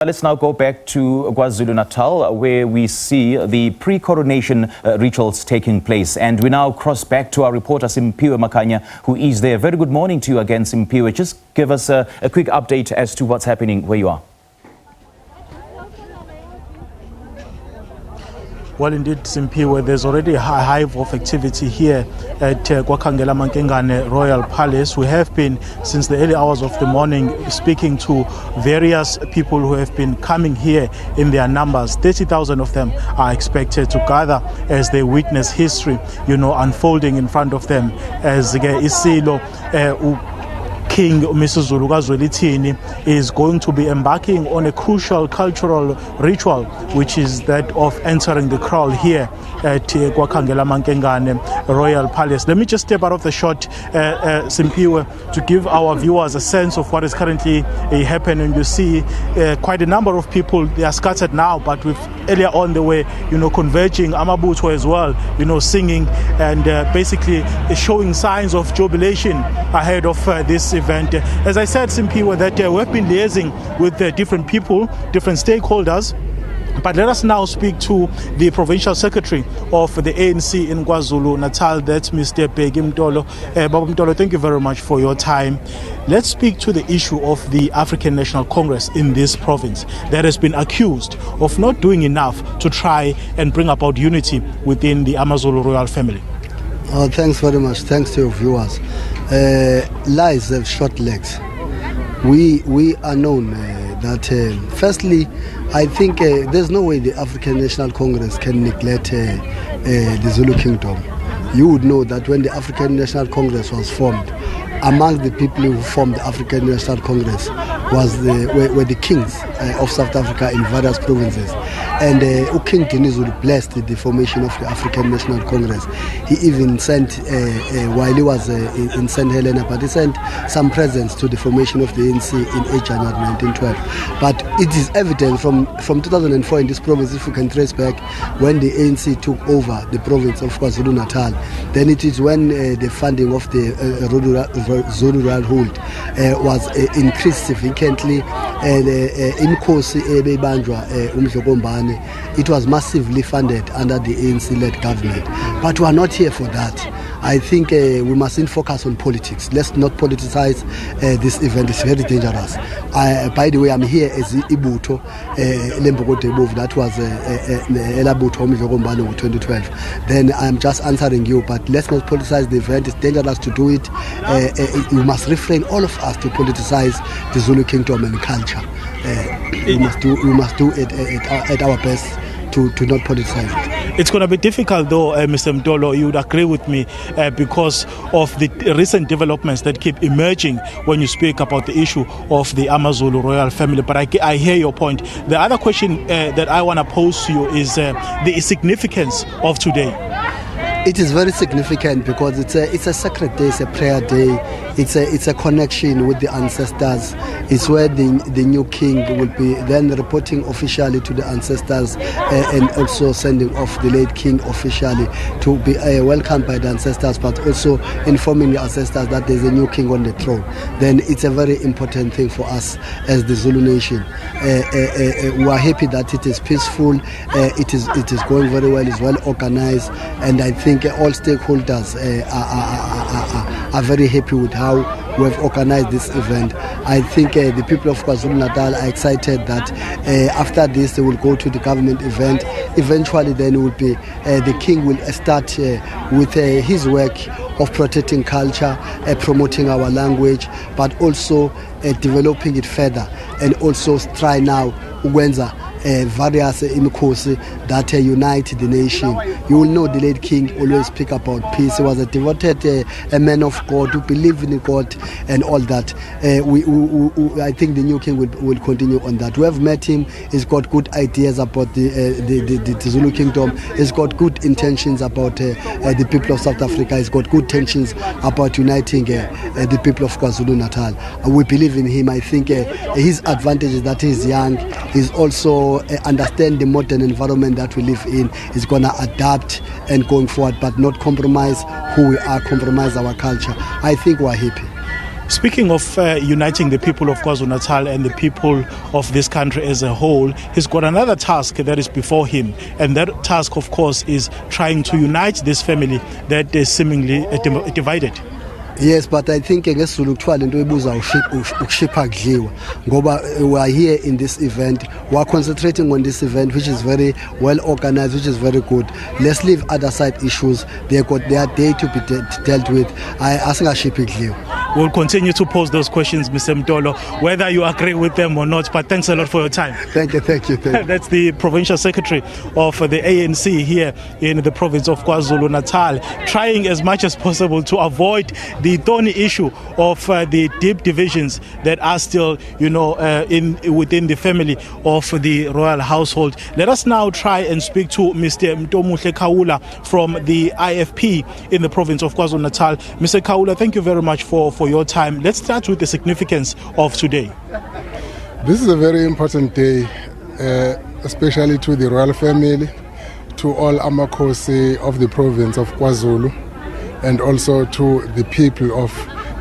Let's now go back to KwaZulu-Natal, where we see the pre-coronation rituals taking place. And we now cross back to our reporter, Simphiwe Makanya, who is there. Very good morning to you again, Simphiwe. Just give us a quick update as to what's happening where you are. Well, indeed, Simphiwe, there's already a hive of activity here at Kwakhangela Mankengane Royal Palace. We have been, since the early hours of the morning, speaking to various people who have been coming here in their numbers. 30,000 of them are expected to gather as they witness history, unfolding in front of them. As Isilo King Misuzulu Zulu KaZwelithini is going to be embarking on a crucial cultural ritual, which is that of entering the kraal here at Kwakhangela Mankengane Royal Palace. Let me just step out of the shot, Simphiwe, to give our viewers a sense of what is currently happening. You see quite a number of people. They are scattered now, but with earlier on they were, converging, Amabutho as well, singing and basically showing signs of jubilation ahead of this event. As I said, Simphiwe, that we've been liaising with different people, different stakeholders. But let us now speak to the Provincial Secretary of the ANC in KwaZulu-Natal, that's Mr. Bheki Mtolo. Baba Mtolo, thank you very much for your time. Let's speak to the issue of the African National Congress in this province that has been accused of not doing enough to try and bring about unity within the AmaZulu royal family. Thanks very much. Thanks to your viewers. Lies have short legs. We are known that firstly, I think there's no way the African National Congress can neglect the Zulu Kingdom. You would know that when the African National Congress was formed, among the people who formed the African National Congress were the kings of South Africa in various provinces. And King Dinizulu blessed the formation of the African National Congress. He even sent, while he was in St. Helena, but he sent some presents to the formation of the ANC in 8 January 1912. But it is evident from 2004 in this province, if we can trace back, when the ANC took over the province of KwaZulu-Natal, then it is when the funding of the Zulu Hold was increased significantly. Imkhosi ebebanjwa uMdlokombane, it was massively funded under the ANC-led government. But we are not here for that. I think we mustn't focus on politics. Let's not politicize this event. It's very dangerous. By the way, I'm here as Ibuto Lembogo that was Elabuto UMdlokombane in 2012. Then I'm just answering you, but let's not politicize the event. It's dangerous to do it. We must refrain, all of us, to politicize the Zulu Kingdom and culture. We must do it at our best to not politicize it. It's going to be difficult though, Mr. Mtolo, you would agree with me, because of the recent developments that keep emerging when you speak about the issue of the AmaZulu royal family. But I hear your point. The other question that I want to pose to you is the significance of today. It is very significant because it's a sacred day, it's a prayer day, it's a connection with the ancestors. It's where the new king will be then reporting officially to the ancestors and also sending off the late king officially to be welcomed by the ancestors, but also informing the ancestors that there's a new king on the throne. Then it's a very important thing for us as the Zulu nation. We are happy that it is peaceful, it is going very well, it's well organized, and I think all stakeholders are very happy with how we have organized this event. I think the people of KwaZulu-Natal are excited that after this they will go to the government event. Eventually then it will be the king will start with his work of protecting culture, promoting our language, but also developing it further, and also try now ukwenza various imikhosi that unite the nation. You will know the late king always speak about peace. He was a devoted a man of God who believed in God and all that. I think the new king will continue on that. We have met him. He's got good ideas about the Zulu kingdom. He's got good intentions about the people of South Africa. He's got good intentions about uniting the people of KwaZulu-Natal. We believe in him. I think his advantage is that he's young. He's also understand the modern environment that we live in. He's going to adapt and going forward, but not compromise who we are, compromise our culture. I think we're happy. Speaking of uniting the people of KwaZulu-Natal and the people of this country as a whole, he's got another task that is before him. And that task, of course, is trying to unite this family that is seemingly divided. Yes, but I think ngesizulu kuthiwa lento ebuza ukushipha kudliwa ngoba we are here in this event, we are concentrating on this event which is very well organized, which is very good. Let's leave other side issues, they got their day to be dealt with. Asingashiphi kudliwa. We'll continue to pose those questions, Mr. Mtolo, whether you agree with them or not, but thanks a lot for your time. Thank you. That's the Provincial Secretary of the ANC here in the province of KwaZulu-Natal, trying as much as possible to avoid the thorny issue of the deep divisions that are still, within the family of the royal household. Let us now try and speak to Mr. Mtomuhle Kaula from the IFP in the province of KwaZulu-Natal. Mr. Kaula, thank you very much for your time. Let's start with the significance of today. This is a very important day, especially to the royal family, to all Amakhosi of the province of KwaZulu, and also to the people of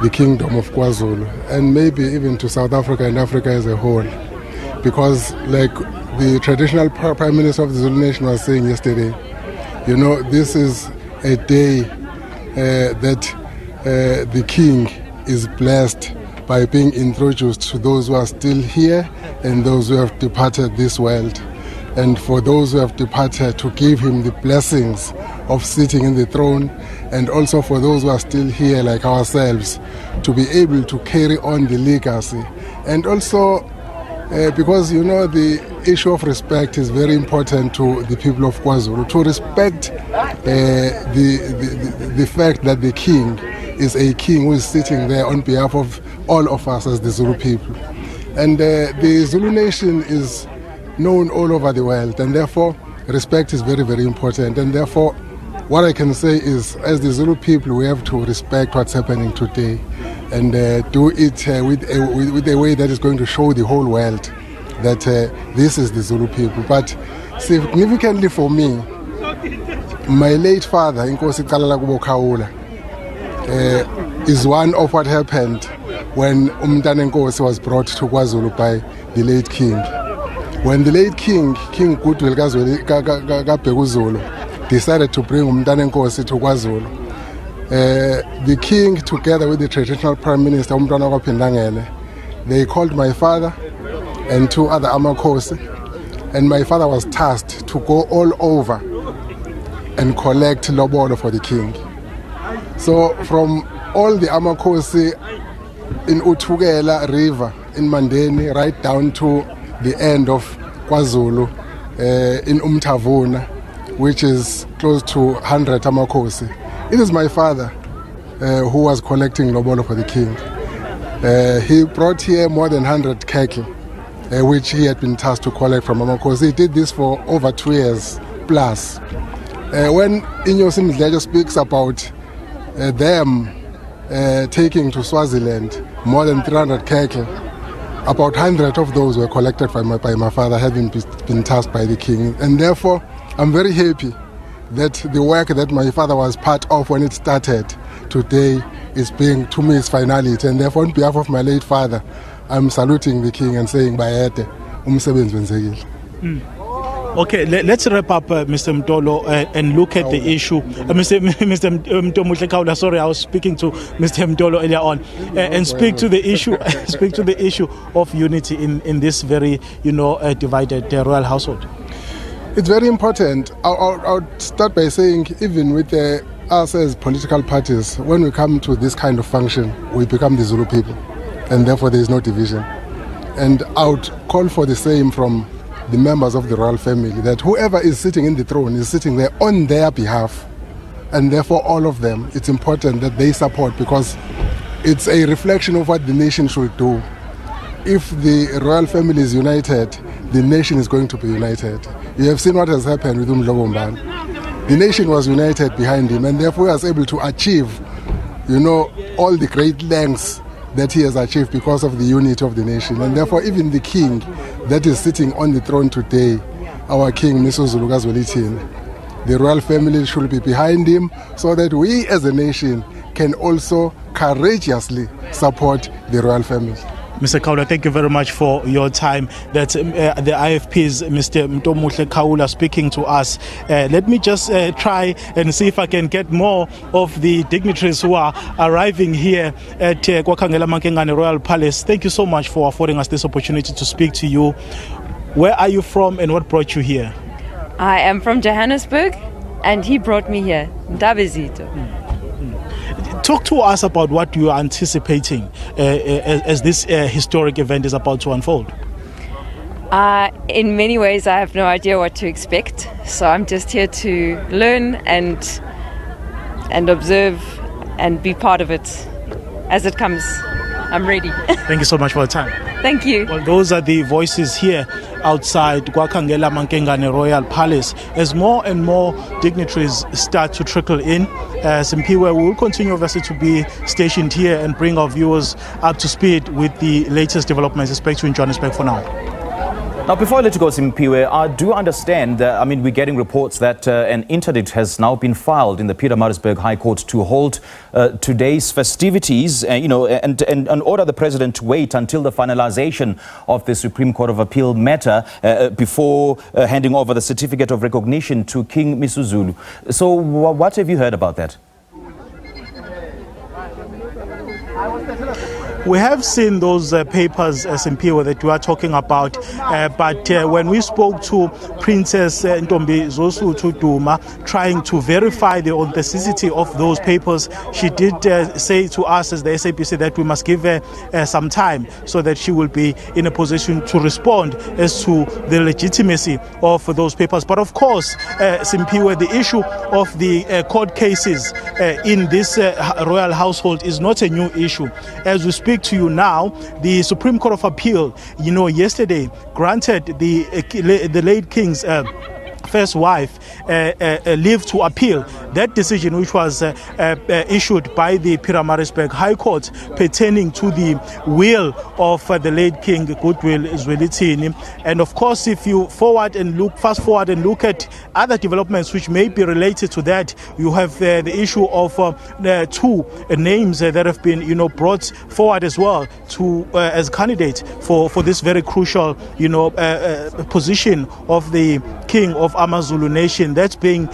the kingdom of KwaZulu, and maybe even to South Africa and Africa as a whole. Because like the traditional Prime Minister of the Zulu nation was saying yesterday, this is a day that the king is blessed by being introduced to those who are still here and those who have departed this world. And for those who have departed, to give him the blessings of sitting in the throne, and also for those who are still here like ourselves, to be able to carry on the legacy. And also because the issue of respect is very important to the people of KwaZulu, to respect the fact that the king is a king who is sitting there on behalf of all of us as the Zulu people. And the Zulu nation is known all over the world, and therefore respect is very, very important. And therefore what I can say is, as the Zulu people, we have to respect what's happening today and do it with a way that is going to show the whole world that this is the Zulu people. But significantly for me, my late father, Inkosi Kalala Kubo Kaula, is one of what happened when Umntana Nkosi was brought to KwaZulu by the late king. When the late king, King Goodwill Bheki Zulu, decided to bring Umntana Nkosi to KwaZulu, the king, together with the traditional prime minister, Umntwana Pindangele, they called my father and two other Amakhosi, and my father was tasked to go all over and collect lobolo for the king. So from all the Amakhosi in Uthukela River, in Mandeni, right down to the end of KwaZulu, in Umtavuna, which is close to 100 Amakhosi. It is my father who was collecting lobolo for the king. He brought here more than 100 cattle, which he had been tasked to collect from Amakhosi. He did this for over 2 years plus. When Inyosi Mdletshe speaks about them taking to Swaziland more than 300 cattle, about 100 of those were collected by my father, having been tasked by the king. And therefore, I'm very happy that the work that my father was part of when it started today is being, to me, its finality. And therefore, on behalf of my late father, I'm saluting the king and saying, Bayete, umsebenzi wenzekile. Okay, let's wrap up, Mr. Mtolo, and look at the issue. Mr. Mtomuhle Kaula, sorry, I was speaking to Mr. Mtolo earlier on, and speak to the issue. Speak to the issue of unity in this very, divided royal household. It's very important. I'll start by saying, even with us as political parties, when we come to this kind of function, we become the Zulu people, and therefore there is no division. And I would call for the same from the members of the royal family, that whoever is sitting in the throne is sitting there on their behalf, and therefore all of them, it's important that they support, because it's a reflection of what the nation should do. If the royal family is united, the nation is going to be united. You have seen what has happened with Nongoma. The nation was united behind him, and therefore he was able to achieve, all the great lengths that he has achieved because of the unity of the nation. And therefore even the king that is sitting on the throne today, our king Misuzulu Zulu KaZwelithini, the royal family should be behind him, so that we as a nation can also courageously support the royal family. Mr. Kaula, thank you very much for your time. That's the IFP's Mr. Mtomuhle Kaula speaking to us. Let me just try and see if I can get more of the dignitaries who are arriving here at KwaKhangela Mankengane Royal Palace. Thank you so much for affording us this opportunity to speak to you. Where are you from and what brought you here? I am from Johannesburg and he brought me here, Ndabezito. Talk to us about what you are anticipating as this historic event is about to unfold. In many ways, I have no idea what to expect. So I'm just here to learn and observe and be part of it as it comes. I'm ready. Thank you so much for your time. Thank you. Well, those are the voices here outside KwaKhangela Mankengane Royal Palace. As more and more dignitaries start to trickle in, Simpiwe will continue obviously to be stationed here and bring our viewers up to speed with the latest developments, especially in Johannesburg for now. Now, before I let you go, Simpiwe, I do understand, we're getting reports that an interdict has now been filed in the Pietermaritzburg High Court to hold today's festivities, and order the president to wait until the finalization of the Supreme Court of Appeal matter before handing over the certificate of recognition to King Misuzulu. So what have you heard about that? We have seen those papers, Simpiwe, that you are talking about, but when we spoke to Princess Ntombi Zosuthu Duma, trying to verify the authenticity of those papers, she did say to us as the SABC that we must give her some time so that she will be in a position to respond as to the legitimacy of those papers. But of course, Simpiwe, the issue of the court cases in this royal household is not a new issue. As we speak to you now, the Supreme Court of Appeal, yesterday granted the late King's first wife leave to appeal that decision, which was issued by the Pietermaritzburg High Court pertaining to the will of the late King KaZwelithini. And of course, if you fast forward and look at other developments which may be related to that, you have the issue of two names that have been brought forward as well to as candidates for this very crucial position of the King of AmaZulu Nation, that's being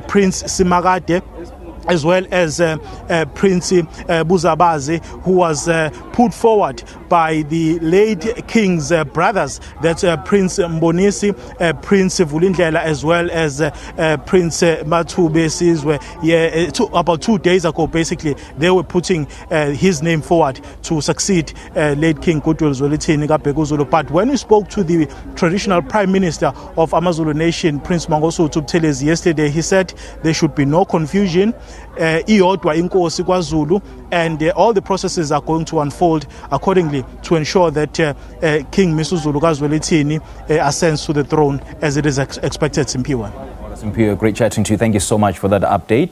Prince Simakade, as well as Prince Buzabaze, who was put forward by the late King's brothers. That's Prince Mbonisi, Prince Vulindlela, as well as Prince Mathube Sizwe. About 2 days ago, basically, they were putting his name forward to succeed late King KaZwelithini Kabhekuzulu. But when we spoke to the traditional Prime Minister of AmaZulu Nation, Prince Mangosuthu Buthelezi, yesterday, he said there should be no confusion. Iyodwa inkosi kwaZulu, and all the processes are going to unfold accordingly to ensure that King Misuzulu KaZwelithini ascends to the throne as it is expected. Simpiwe. Simpiwe, great chatting to you. Thank you so much for that update.